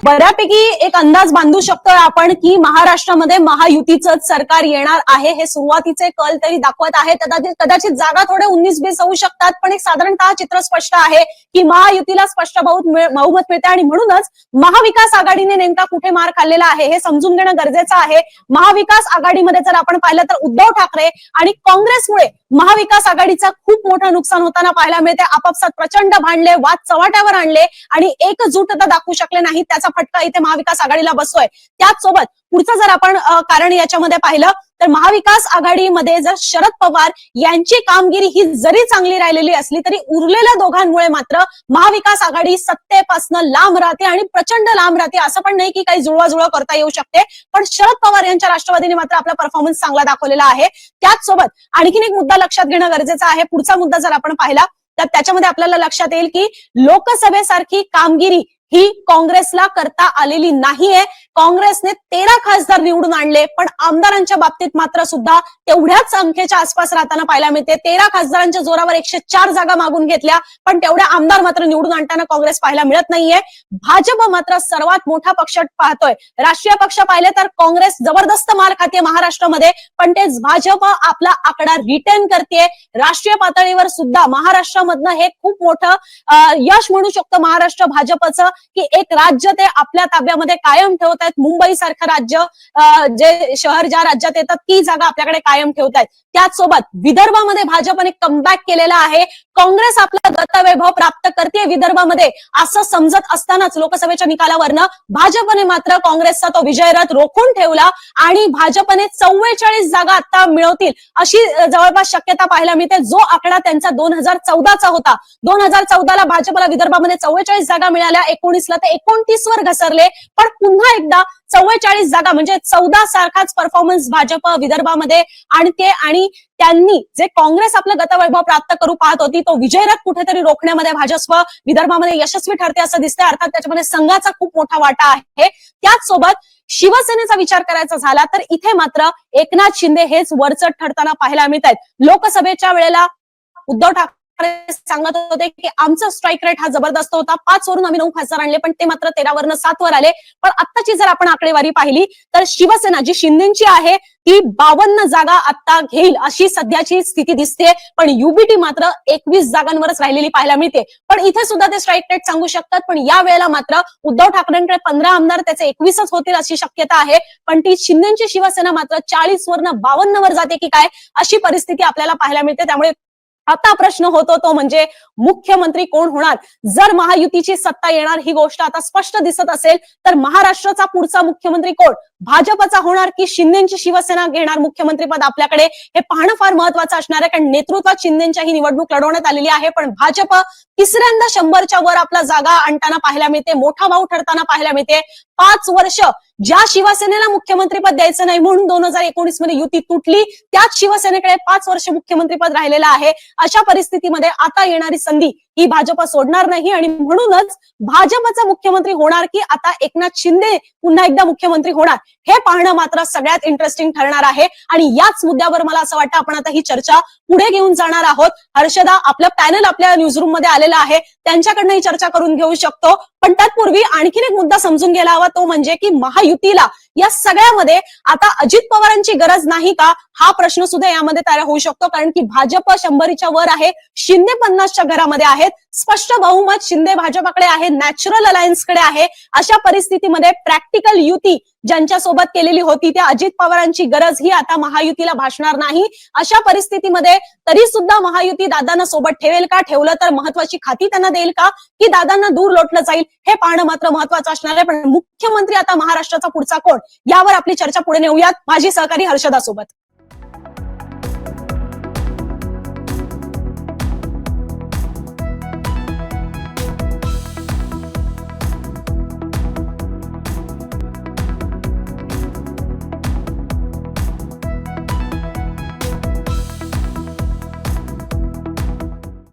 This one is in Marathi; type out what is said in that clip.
बऱ्यापैकी एक अंदाज बांधू शकतोय आपण की महाराष्ट्रामध्ये महायुतीचं सरकार येणार आहे. हे सुरुवातीचे कल तरी दाखवत आहे. कदाचित जागा थोडे 19-20 होऊ शकतात, पण एक साधारणतः चित्र स्पष्ट आहे की महायुतीला स्पष्ट बहुमत मिळते आणि म्हणूनच महाविकास आघाडीने नेमका कुठे मार खाल्लेला आहे हे समजून घेणं गरजेचं आहे. महाविकास आघाडीमध्ये जर आपण पाहिलं तर उद्धव ठाकरे आणि काँग्रेसमुळे महाविकास आघाडीचा खूप मोठं नुकसान होताना पाहायला मिळते. आपापसात प्रचंड भांडले, वाद चव्हाट्यावर आणले आणि एकजुटता दाखवू शकले नाही. त्याचा फटका इथे महाविकास आघाडीला बसतोय. त्याचसोबत पुढचं जर आपण कारण याच्यामध्ये पाहिलं तर महाविकास आघाडीमध्ये जर शरद पवार यांची कामगिरी ही जरी चांगली राहिलेली असली तरी उरलेल्या दोघांमुळे मात्र महाविकास आघाडी सत्तेपासून लांब राहते आणि प्रचंड लांब राहते. असं पण नाही की काही जुळवाजुळव करता येऊ शकते, पण शरद पवार यांच्या राष्ट्रवादीने मात्र आपला परफॉर्मन्स चांगला दाखवलेला आहे. त्याचसोबत आणखीन एक मुद्दा लक्षात घेणं गरजेचं आहे. पुढचा मुद्दा जर आपण पाहिला तर त्याच्यामध्ये आपल्याला लक्षात येईल की लोकसभेसारखी कामगिरी ही काँग्रेसला करता आलेली नाहीये. काँग्रेसने 13 खासदार निवडून आणले, पण आमदारांच्या बाबतीत मात्र सुद्धा तेवढ्याच संख्येच्या आसपास राहताना पाहायला मिळते. 13 खासदारांच्या जोरावर 104 जागा मागून घेतल्या, पण तेवढ्या आमदार मात्र निवडून आणताना काँग्रेस पाहायला मिळत नाहीये. भाजप मात्र सर्वात मोठा पक्ष पाहतोय. राष्ट्रीय पक्ष पाहिले तर काँग्रेस जबरदस्त मार खाते महाराष्ट्रामध्ये, पण तेच भाजप आपला आकडा रिटेन करते. राष्ट्रीय पातळीवर सुद्धा महाराष्ट्रामधनं हे खूप मोठं यश म्हणू शकतो महाराष्ट्र भाजपचं की एक राज्य ते आपल्या ताब्यामध्ये कायम ठेवत आहेत. मुंबई सारखं राज्य, जे शहर ज्या राज्यात येतात ती जागा आपल्याकडे कायम ठेवत आहेत. त्याचसोबत विदर्भामध्ये भाजपने कमबॅक केलेला आहे. काँग्रेस आपला गतवैभव प्राप्त करते विदर्भामध्ये असं समजत असतानाच लोकसभेच्या निकालावरनं भाजपने मात्र काँग्रेसचा तो विजयरथ रोखून ठेवला आणि भाजपने 44 जागा आता मिळवतील अशी जवळपास शक्यता पाहायला मिळते. जो आकडा त्यांचा 2014चा होता. 2014ला भाजपला विदर्भामध्ये 44 जागा मिळाल्या, 19ला ते 29 वर घसरले, पण पुन्हा एकदा 44 जागा म्हणजे 14 सारखाच परफॉर्मन्स भाजप विदर्भामध्ये आणते आणि त्यांनी जे काँग्रेस आपलं गतवैभव प्राप्त करू पाहत होती तो विजयरथ कुठेतरी रोखण्यामध्ये भाजप विदर्भामध्ये यशस्वी ठरते असं दिसतंय. अर्थात त्याच्यामध्ये संघाचा खूप मोठा वाटा आहे. त्याचसोबत शिवसेनेचा विचार करायचा झाला तर इथे मात्र एकनाथ शिंदे हेच वरचढ ठरताना पाहायला मिळत आहेत. लोकसभेच्या वेळेला उद्धव ठाकरे सांगत होते की आमचा स्ट्राईक रेट हा जबरदस्त होता, 5 वरून आम्ही 9 खासदार आणले, पण ते मात्र 13 वरनं 7 वर आले. पण आत्ताची जर आपण आकडेवारी पाहिली तर शिवसेना जी शिंदेची आहे ती 52 जागा आता घेईल अशी सध्याची स्थिती दिसते, पण युबीटी मात्र 21 जागांवरच राहिलेली पाहायला मिळते. पण इथे सुद्धा ते स्ट्राईक रेट सांगू शकतात, पण या वेळेला मात्र उद्धव ठाकरेंकडे 15 आमदार, त्याचे 21च होतील अशी शक्यता आहे. पण ती शिंदेची शिवसेना मात्र 40 वरनं 52 वर जाते की काय अशी परिस्थिती आपल्याला पाहायला मिळते. त्यामुळे आता प्रश्न होतो तो म्हणजे मुख्यमंत्री कोण होणार. जर महायुतीची सत्ता येणार ही गोष्ट आता स्पष्ट दिसत असेल तर महाराष्ट्राचा पुढचा मुख्यमंत्री कोण, भाजपचा होणार की शिंदेची शिवसेना घेणार मुख्यमंत्रीपद आपल्याकडे, हे पाहणं फार महत्वाचं असणार आहे. कारण नेतृत्वात शिंदेच्या ही निवडणूक लढवण्यात आलेली आहे, पण भाजप तिसऱ्यांदा 100च्या वर आपला जागा आणताना पाहायला मिळते, मोठा भाऊ ठरताना पाहायला मिळते. 5 वर्ष ज्या शिवसेनेला मुख्यमंत्रीपद द्यायचं नाही म्हणून 2019 मध्ये युती तुटली, त्याच शिवसेनेकडे 5 वर्ष मुख्यमंत्रीपद राहिलेलं आहे. अशा परिस्थितीमध्ये आता येणारी संधी ही भाजप सोडणार नाही आणि म्हणूनच भाजपचा मुख्यमंत्री होणार की आता एकनाथ शिंदे पुन्हा एकदा मुख्यमंत्री होणार हे पाहणं मात्र सगळ्यात इंटरेस्टिंग ठरणार आहे. आणि याच मुद्द्यावर मला असं वाटतं आपण आता ही चर्चा पुढे घेऊन जाणार आहोत. हर्षदा, आपलं पॅनल आपल्या न्यूजरूम मध्ये आलेला आहे, त्यांच्याकडनं ही चर्चा करून घेऊ शकतो. पण तत्पूर्वी आणखीन एक मुद्दा समजून घ्यायला हवा, तो म्हणजे की महायुतीला या सगळ्यामध्ये आता अजित पवारांची गरज नाही का हा प्रश्न सुद्धा यामध्ये तयार होऊ शकतो. कारण की भाजप 100च्या वर आहे, शिंदे 50च्या घरामध्ये आहेत, स्पष्ट बहुमत शिंदे भाजपकडे आहे, नॅचरल अलायन्सकडे आहे. अशा परिस्थितीमध्ये प्रॅक्टिकल युती ज्यांच्या सोबत केलेली होती त्या अजित पवारांची गरज ही आता महायुतीला भासणार नाही. अशा परिस्थितीमध्ये तरी सुद्धा महायुती दादांना सोबत ठेवेल का, ठेवलं तर महत्वाची खाती त्यांना देईल का, की दादांना दूर लोटलं जाईल हे पाहणं मात्र महत्वाचं असणार आहे. पण मुख्यमंत्री आता महाराष्ट्राचा पुढचा कोण यावर आपली चर्चा पुढे नेऊयात माझी सहकारी हर्षदा सोबत.